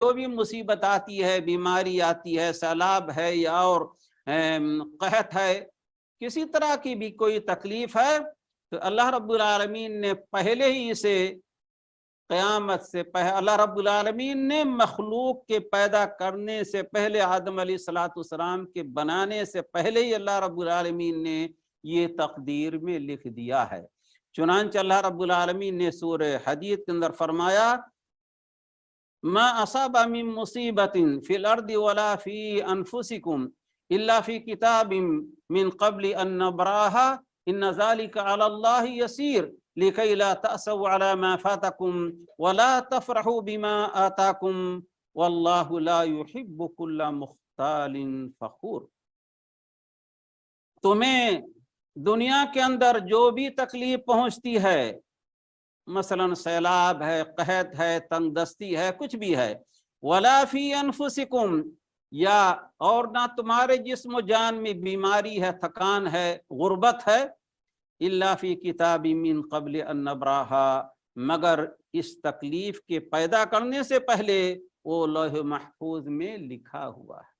جو بھی مصیبت آتی ہے، بیماری آتی ہے، سیلاب ہے یا اور قحط ہے، کسی طرح کی بھی کوئی تکلیف ہے، تو اللہ رب العالمین نے پہلے ہی اسے قیامت سے پہلے، اللہ رب العالمین نے مخلوق کے پیدا کرنے سے پہلے، آدم علیہ السلام کے بنانے سے پہلے ہی اللہ رب العالمین نے یہ تقدیر میں لکھ دیا ہے۔ چنانچہ اللہ رب العالمین نے سورہ حدید کے اندر فرمایا ما اصاب من مصیبت فی الارض ولا فی انفسکم الا فی کتاب من قبل ان نبراها ان ذلك علی اللہ یسیر لکی لا تأسوا علی ما فاتکم ولا تفرحوا بما آتاکم واللہ لا يحب كل مختال فخور۔ تمہیں دنیا کے اندر جو بھی تکلیف پہنچتی ہے، مثلا سیلاب ہے، قحط ہے، تنگ دستی ہے، کچھ بھی ہے، ولا فی انفسکم، یا اور نہ تمہارے جسم و جان میں بیماری ہے، تھکان ہے، غربت ہے، الا فی کتاب من قبل ان نبراها، مگر اس تکلیف کے پیدا کرنے سے پہلے وہ لوح محفوظ میں لکھا ہوا ہے۔